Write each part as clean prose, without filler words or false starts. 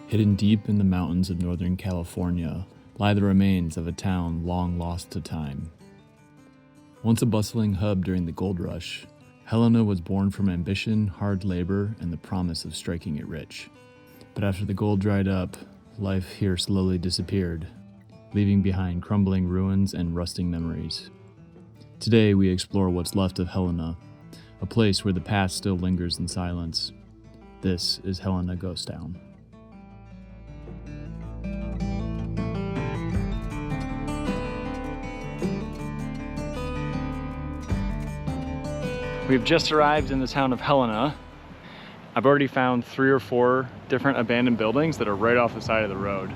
Hidden deep in the mountains of Northern California lie the remains of a town long lost to time. Once a bustling hub during the gold rush, Helena was born from ambition, hard labor, and the promise of striking it rich. But after the gold dried up, life here slowly disappeared, leaving behind crumbling ruins and rusting memories. Today we explore what's left of Helena, a place where the past still lingers in silence. This is Helena Ghost Town. We've just arrived in the town of Helena. I've already found 3 or 4 different abandoned buildings that are right off the side of the road.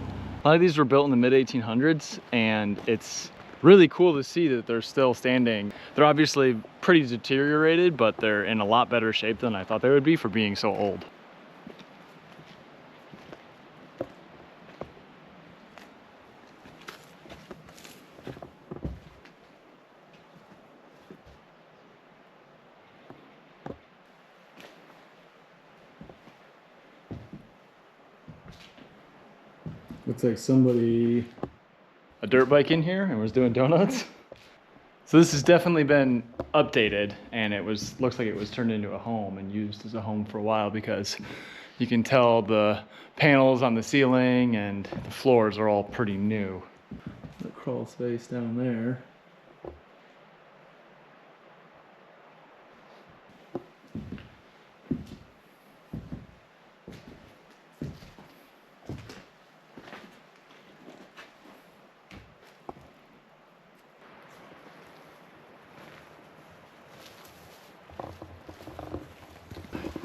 A lot of these were built in the mid-1800s, and it's really cool to see that they're still standing. They're obviously pretty deteriorated, but they're in a lot better shape than I thought they would be for being so old. Looks like somebody a dirt bike in here and was doing donuts. So this has definitely been updated, and looks like it was turned into a home and used as a home for a while, because you can tell the panels on the ceiling and the floors are all pretty new. The crawl space down there.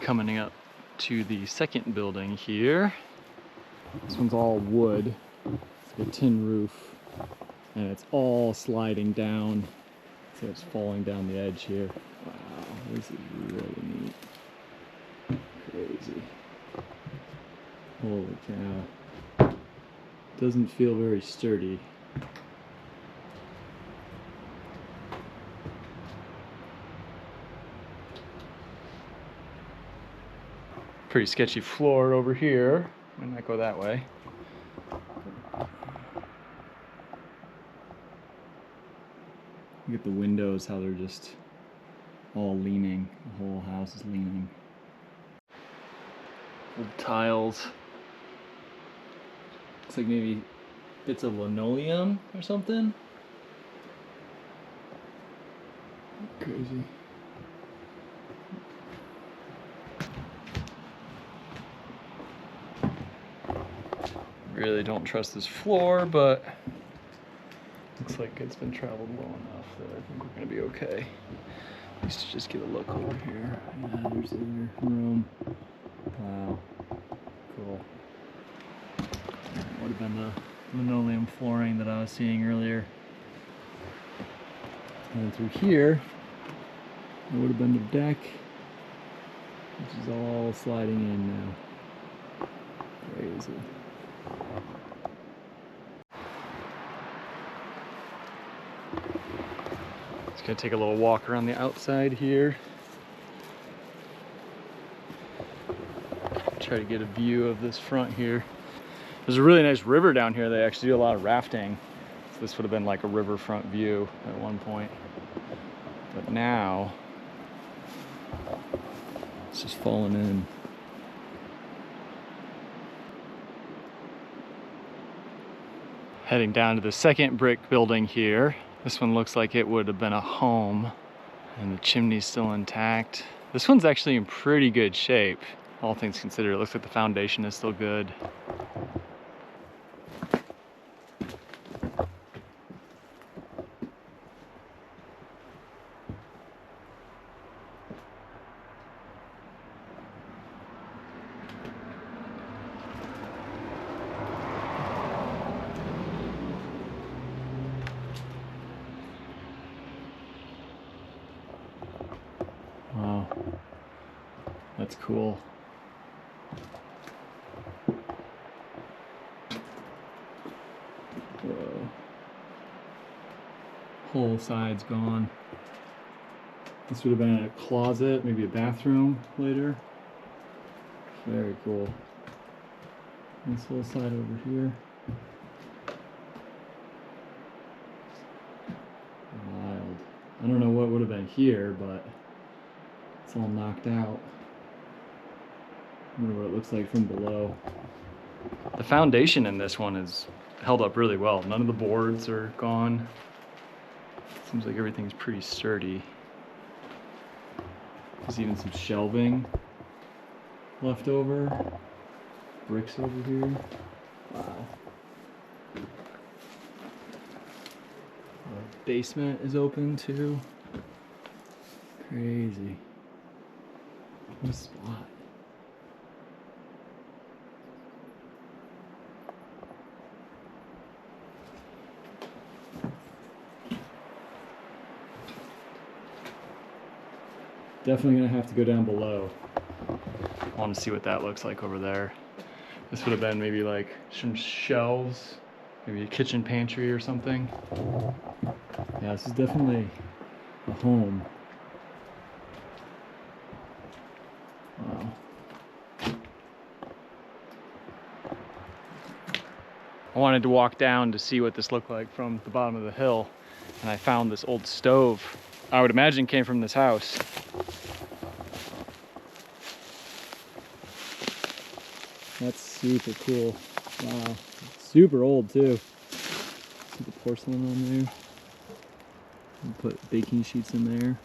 Coming up to the second building here. This one's all wood. It's like a tin roof, and it's all sliding down. So it's falling down the edge here. Wow, this is really neat. Crazy. Holy cow. Doesn't feel very sturdy. Pretty sketchy floor over here. Might not go that way. Look at the windows, how they're just all leaning. The whole house is leaning. Old tiles. Looks like maybe bits of linoleum or something. Crazy. Really don't trust this floor, but looks like it's been traveled well enough that I think we're gonna be okay. At least to just get a look over here. Yeah, there's the other room. Wow, cool. That would have been the linoleum flooring that I was seeing earlier. And through here, it would have been the deck, which is all sliding in now. Crazy. Just gonna take a little walk around the outside here. Try to get a view of this front here. There's a really nice river down here. They actually do a lot of rafting. So this would have been like a riverfront view at one point. But now, it's just falling in. Heading down to the second brick building here. This one looks like it would have been a home, and the chimney's still intact. This one's actually in pretty good shape, all things considered. It looks like the foundation is still good. Wow, that's cool. Whoa. Whole side's gone. This would have been a closet, maybe a bathroom later. Very cool. This whole side over here. Wild. I don't know what would have been here, but it's all knocked out. I wonder what it looks like from below. The foundation in this one is held up really well. None of the boards are gone. Seems like everything's pretty sturdy. There's even some shelving left over. Bricks over here. Wow. The basement is open too. Crazy. What a spot. Definitely gonna have to go down below. I want to see what that looks like over there. This would have been maybe like some shelves, maybe a kitchen pantry or something. Yeah, this is definitely a home. Wow. I wanted to walk down to see what this looked like from the bottom of the hill, and I found this old stove. I would imagine came from this house. That's super cool. Wow. Super old too. See the porcelain on there. And put baking sheets in there.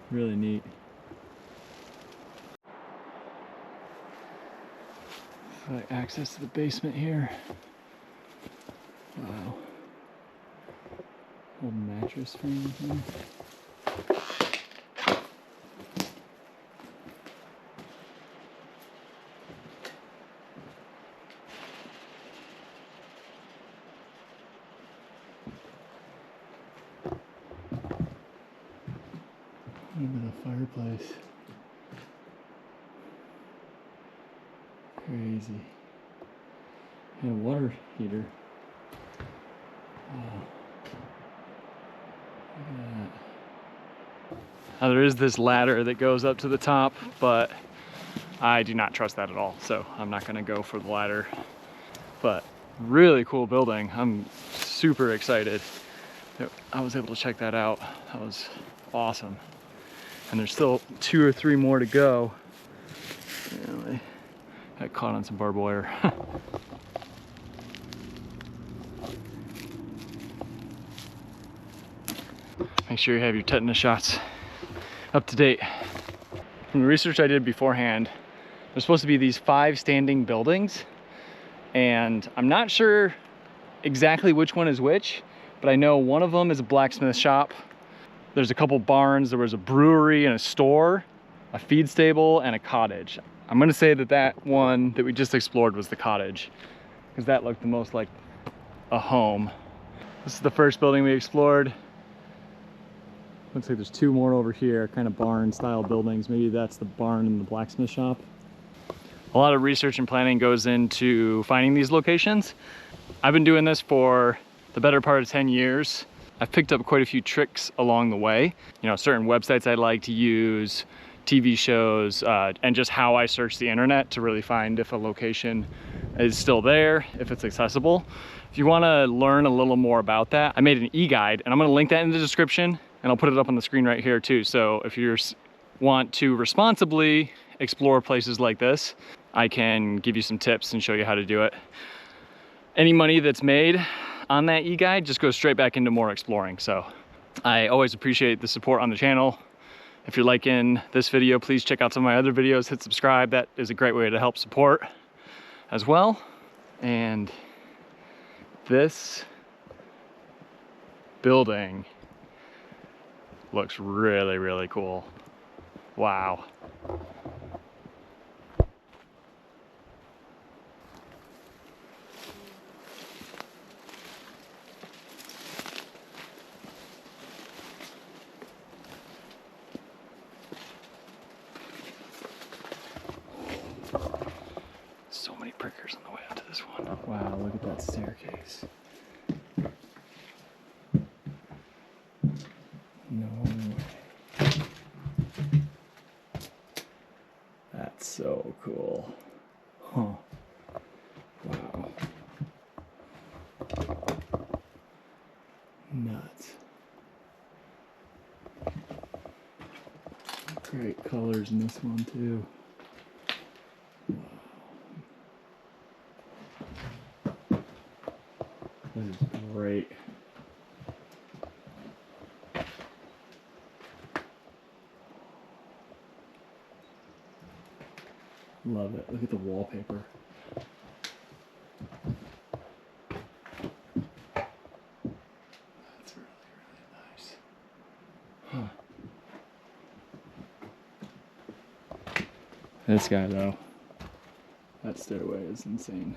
Really neat. Access to the basement here. Wow. Old mattress frame here. Look at the fireplace. Crazy. And a water heater. Wow. Look at that. Now there is this ladder that goes up to the top, but I do not trust that at all, so I'm not gonna go for the ladder. But really cool building. I'm super excited that I was able to check that out. That was awesome. And there's still 2 or 3 more to go. Anyway, got caught on some barbed wire. Make sure you have your tetanus shots up to date. From the research I did beforehand, there's supposed to be these 5 standing buildings, and I'm not sure exactly which one is which, but I know one of them is a blacksmith shop. There's a couple barns, there was a brewery and a store, a feed stable, and a cottage. I'm gonna say that that one that we just explored was the cottage, because that looked the most like a home. This is the first building we explored. Looks like there's 2 more over here, kind of barn style buildings. Maybe that's the barn and the blacksmith shop. A lot of research and planning goes into finding these locations. I've been doing this for the better part of 10 years. I've picked up quite a few tricks along the way. You know, certain websites I like to use, TV shows, and just how I search the internet to really find if a location is still there, if it's accessible. If you wanna learn a little more about that, I made an e-guide, and I'm gonna link that in the description, and I'll put it up on the screen right here too. So if you want to responsibly explore places like this, I can give you some tips and show you how to do it. Any money that's made on that e-guide just goes straight back into more exploring. So I always appreciate the support on the channel. If you're liking this video, please check out some of my other videos, hit subscribe. That is a great way to help support as well. And this building looks really, really cool. Wow. So many prickers on the way up to this one. Wow, look at that staircase. No way. That's so cool. Huh. Wow. Nuts. Great colors in this one too. Wow. This is great. Love it. Look at the wallpaper. That's really, really nice. Huh. This guy though, that stairway is insane.